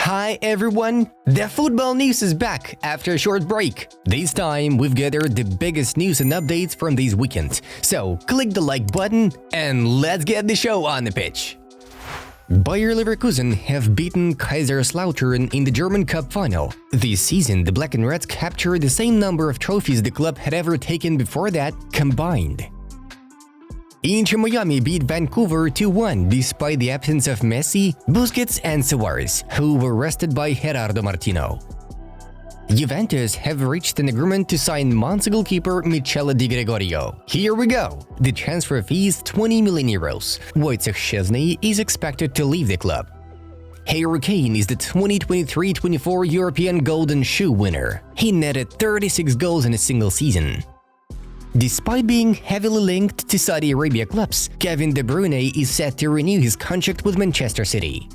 Hi everyone! The football news is back after a short break. This time we've gathered the biggest news and updates from this weekend. So click the like button and let's get the show on the pitch. Bayer Leverkusen have beaten Kaiserslautern in the German Cup final. This season, the Black and Reds captured the same number of trophies the club had ever taken before that combined. Inter Miami beat Vancouver 2-1 despite the absence of Messi, Busquets and Suarez, who were rested by Gerardo Martino. Juventus have reached an agreement to sign Monza goalkeeper Michele Di Gregorio. Here we go! The transfer fee is 20 million euros. Wojciech Szczesny is expected to leave the club. Harry Kane is the 2023-24 European Golden Shoe winner. He netted 36 goals in a single season. Despite being heavily linked to Saudi Arabia clubs, Kevin De Bruyne is set to renew his contract with Manchester City.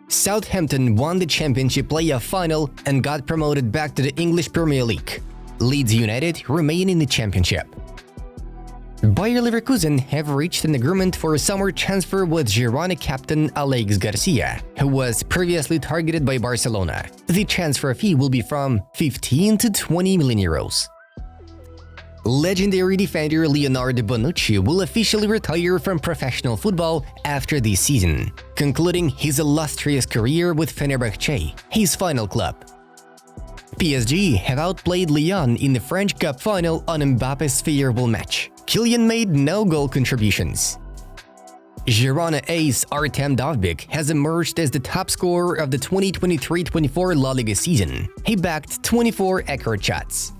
Southampton won the Championship playoff final and got promoted back to the English Premier League. Leeds United remain in the Championship. Bayer Leverkusen have reached an agreement for a summer transfer with Girona captain Alex Garcia, who was previously targeted by Barcelona. The transfer fee will be from 15 to 20 million euros. Legendary defender Leonardo Bonucci will officially retire from professional football after this season, concluding his illustrious career with Fenerbahce, his final club. PSG have outplayed Lyon in the French Cup final on Mbappe's favorable match. Kylian made no goal contributions. Girona ace Artem Dovbyk has emerged as the top scorer of the 2023-24 La Liga season. He backed 24 accurate shots.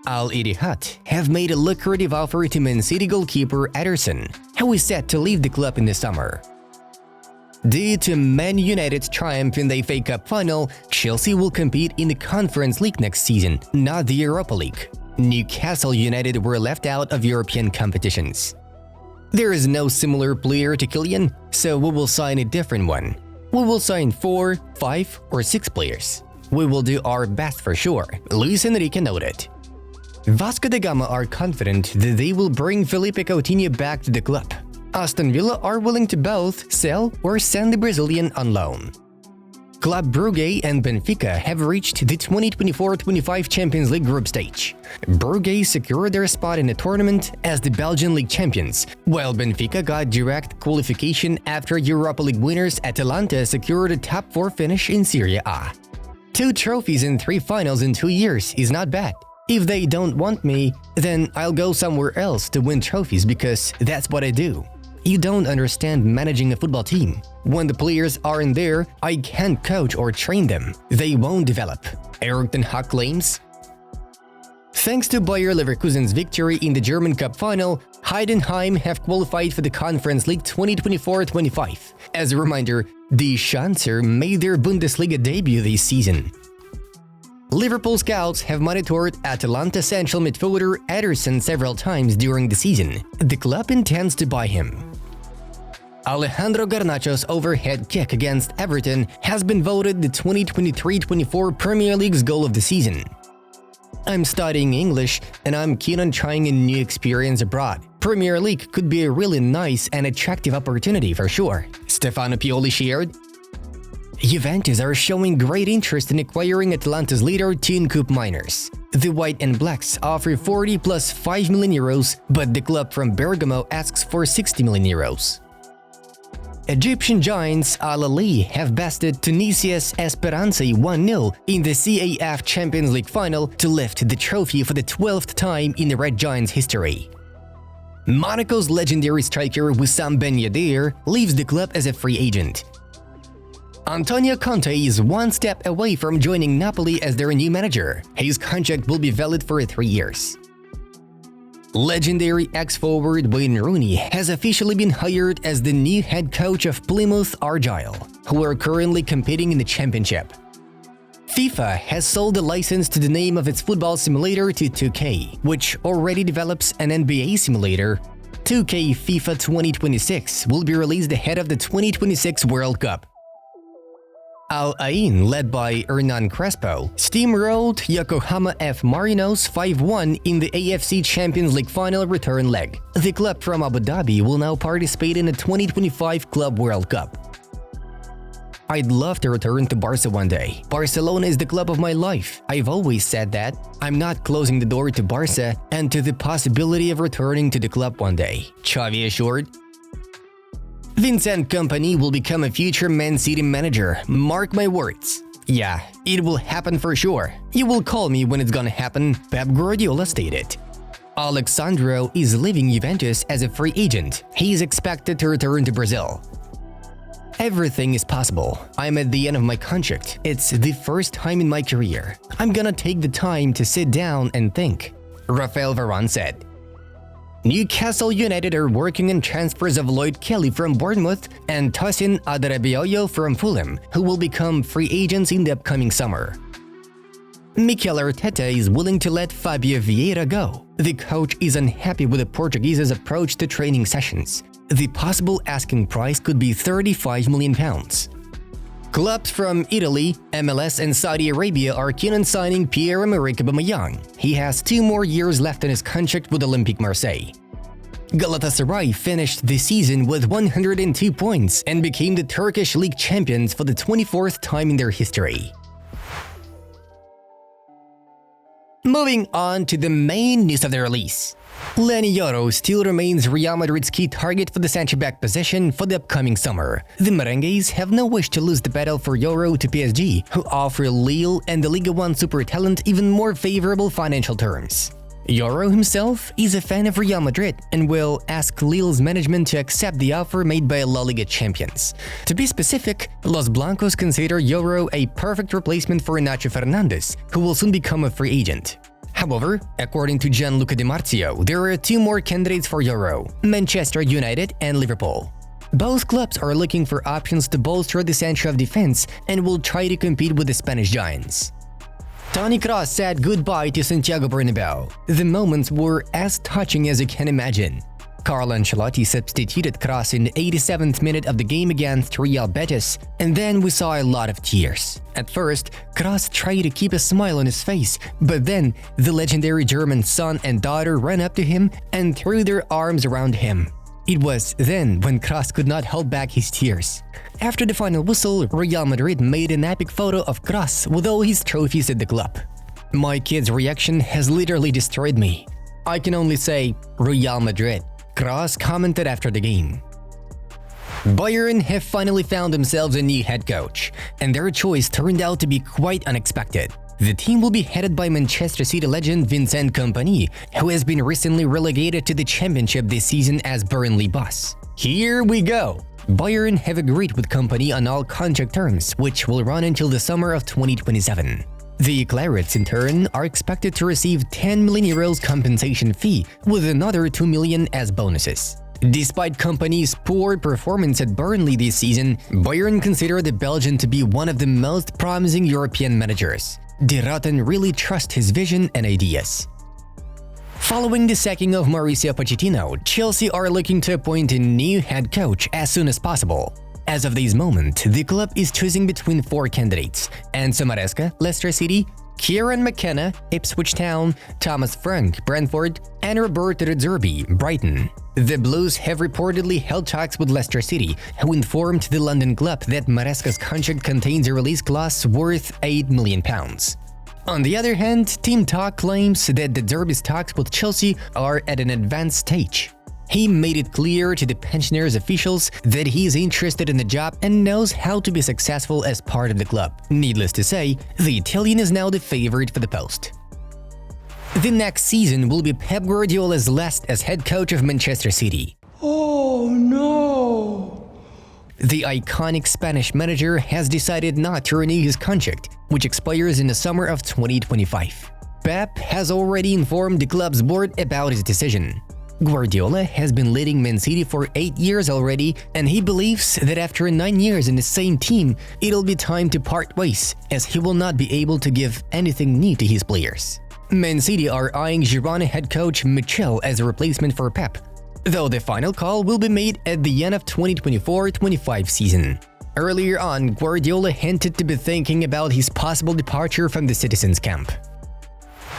Al Ittihad have made a lucrative offer to Man City goalkeeper Ederson, who is set to leave the club in the summer. Due to Man United's triumph in the FA Cup final, Chelsea will compete in the Conference League next season, not the Europa League. Newcastle United were left out of European competitions. There is no similar player to Kylian, so we will sign a different one. We will sign 4, 5 or 6 players. We will do our best for sure, Luis Enrique noted. Vasco da Gama are confident that they will bring Felipe Coutinho back to the club. Aston Villa are willing to both sell or send the Brazilian on loan. Club Brugge and Benfica have reached the 2024-25 Champions League group stage. Brugge secured their spot in the tournament as the Belgian League champions, while Benfica got direct qualification after Europa League winners Atalanta secured a top 4 finish in Serie A. 2 trophies in 3 finals in 2 years is not bad. If they don't want me, then I'll go somewhere else to win trophies because that's what I do. You don't understand managing a football team. When the players aren't there, I can't coach or train them. They won't develop. Erik ten Hag claims. Thanks to Bayer Leverkusen's victory in the German Cup final, Heidenheim have qualified for the Conference League 2024-25. As a reminder, the Schanzer made their Bundesliga debut this season. Liverpool scouts have monitored Atalanta central midfielder Ederson several times during the season. The club intends to buy him. Alejandro Garnacho's overhead kick against Everton has been voted the 2023-24 Premier League's goal of the season. I'm studying English and I'm keen on trying a new experience abroad. Premier League could be a really nice and attractive opportunity for sure, Stefano Pioli shared. Juventus are showing great interest in acquiring Atalanta's leader Team Coop Miners. The White and Blacks offer 40 plus 5 million euros, but the club from Bergamo asks for 60 million euros. Egyptian giants Al Ahly have bested Tunisia's Esperance 1-0 in the CAF Champions League final to lift the trophy for the 12th time in the Red Giants' history. Monaco's legendary striker Wissam Ben Yedder leaves the club as a free agent. Antonio Conte is one step away from joining Napoli as their new manager. His contract will be valid for 3 years. Legendary ex-forward Wayne Rooney has officially been hired as the new head coach of Plymouth Argyle, who are currently competing in the championship. FIFA has sold the license to the name of its football simulator to 2K, which already develops an NBA simulator. 2K FIFA 2026 will be released ahead of the 2026 World Cup. Al Ain, led by Hernan Crespo, steamrolled Yokohama F. Marinos 5-1 in the AFC Champions League final return leg. The club from Abu Dhabi will now participate in the 2025 Club World Cup. I'd love to return to Barca one day. Barcelona is the club of my life. I've always said that. I'm not closing the door to Barca and to the possibility of returning to the club one day, Xavi assured. Vincent Kompany will become a future Man City manager, mark my words. Yeah, it will happen for sure. You will call me when it's gonna happen, Pep Guardiola stated. Alexandro is leaving Juventus as a free agent. He is expected to return to Brazil. Everything is possible. I'm at the end of my contract. It's the first time in my career. I'm gonna take the time to sit down and think, Rafael Varane said. Newcastle United are working on transfers of Lloyd Kelly from Bournemouth and Tosin Adarabioyo from Fulham, who will become free agents in the upcoming summer. Mikel Arteta is willing to let Fabio Vieira go. The coach is unhappy with the Portuguese's approach to training sessions. The possible asking price could be £35 million. Clubs from Italy, MLS and Saudi Arabia are keen on signing Pierre-Emerick Aubameyang. He has 2 more years left on his contract with Olympique Marseille. Galatasaray finished the season with 102 points and became the Turkish league champions for the 24th time in their history. Moving on to the main news of the release. Leny Yoro still remains Real Madrid's key target for the centre-back position for the upcoming summer. The Merengues have no wish to lose the battle for Yoro to PSG, who offer Lille and the Liga 1 super talent even more favorable financial terms. Yoro himself is a fan of Real Madrid and will ask Lille's management to accept the offer made by La Liga champions. To be specific, Los Blancos consider Yoro a perfect replacement for Nacho Fernandez, who will soon become a free agent. However, according to Gianluca Di Marzio, there are 2 more candidates for Yoro: Manchester United and Liverpool. Both clubs are looking for options to bolster the center of defense and will try to compete with the Spanish giants. Toni Kroos said goodbye to Santiago Bernabeu. The moments were as touching as you can imagine. Carlo Ancelotti substituted Kroos in the 87th minute of the game against Real Betis, and then we saw a lot of tears. At first, Kroos tried to keep a smile on his face, but then the legendary German son and daughter ran up to him and threw their arms around him. It was then when Kroos could not hold back his tears. After the final whistle, Real Madrid made an epic photo of Kroos with all his trophies at the club. My kid's reaction has literally destroyed me. I can only say, Real Madrid, Kroos commented after the game. Bayern have finally found themselves a new head coach, and their choice turned out to be quite unexpected. The team will be headed by Manchester City legend Vincent Kompany, who has been recently relegated to the Championship this season as Burnley boss. Here we go! Bayern have agreed with Kompany on all contract terms, which will run until the summer of 2027. The Clarets, in turn, are expected to receive €10 million compensation fee, with another €2 million as bonuses. Despite Kompany's poor performance at Burnley this season, Bayern consider the Belgian to be one of the most promising European managers. De Rotten really trusts his vision and ideas. Following the sacking of Mauricio Pochettino, Chelsea are looking to appoint a new head coach as soon as possible. As of this moment, the club is choosing between 4 candidates: Enzo Maresca, Leicester City, Kieran McKenna, Ipswich Town, Thomas Frank, Brentford, and Roberto De Zerbi, Brighton. The Blues have reportedly held talks with Leicester City, who informed the London club that Maresca's contract contains a release clause worth £8 million. On the other hand, Team Talk claims that De Zerbi's talks with Chelsea are at an advanced stage. He made it clear to the pensioners' officials that he is interested in the job and knows how to be successful as part of the club. Needless to say, the Italian is now the favorite for the post. The next season will be Pep Guardiola's last as head coach of Manchester City. Oh no! The iconic Spanish manager has decided not to renew his contract, which expires in the summer of 2025. Pep has already informed the club's board about his decision. Guardiola has been leading Man City for 8 years already, and he believes that after 9 years in the same team, it'll be time to part ways, as he will not be able to give anything new to his players. Man City are eyeing Girona head coach Michel as a replacement for Pep, though the final call will be made at the end of 2024-25 season. Earlier on, Guardiola hinted to be thinking about his possible departure from the Citizens camp.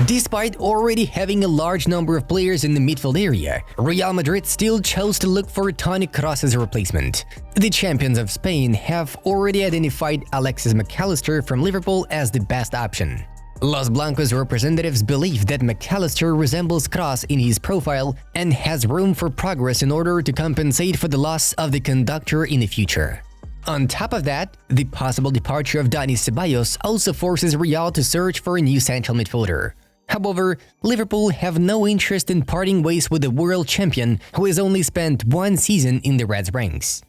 Despite already having a large number of players in the midfield area, Real Madrid still chose to look for Toni Kroos's replacement. The champions of Spain have already identified Alexis McAllister from Liverpool as the best option. Los Blancos representatives believe that McAllister resembles Kroos in his profile and has room for progress in order to compensate for the loss of the conductor in the future. On top of that, the possible departure of Dani Ceballos also forces Real to search for a new central midfielder. However, Liverpool have no interest in parting ways with the world champion who has only spent one season in the Reds' ranks.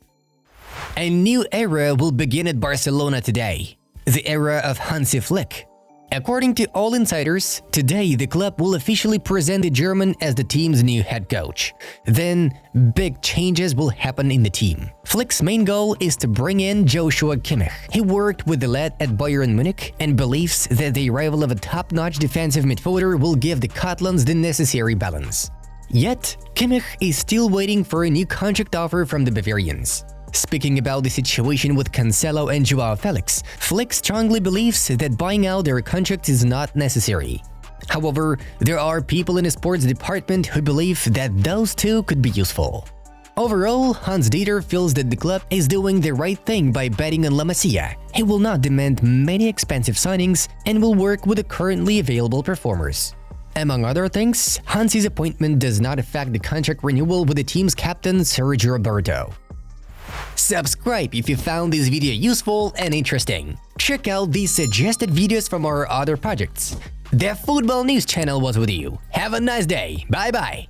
A new era will begin at Barcelona today, the era of Hansi Flick. According to all insiders, today the club will officially present the German as the team's new head coach. Then, big changes will happen in the team. Flick's main goal is to bring in Joshua Kimmich. He worked with the lad at Bayern Munich and believes that the arrival of a top-notch defensive midfielder will give the Catalans the necessary balance. Yet, Kimmich is still waiting for a new contract offer from the Bavarians. Speaking about the situation with Cancelo and João Felix, Flick strongly believes that buying out their contracts is not necessary. However, there are people in the sports department who believe that those two could be useful. Overall, Hans-Dieter feels that the club is doing the right thing by betting on La Masia. He will not demand many expensive signings and will work with the currently available performers. Among other things, Hansi's appointment does not affect the contract renewal with the team's captain Sergio Roberto. Subscribe if you found this video useful and interesting. Check out these suggested videos from our other projects. The Football News channel was with you. Have a nice day. Bye bye.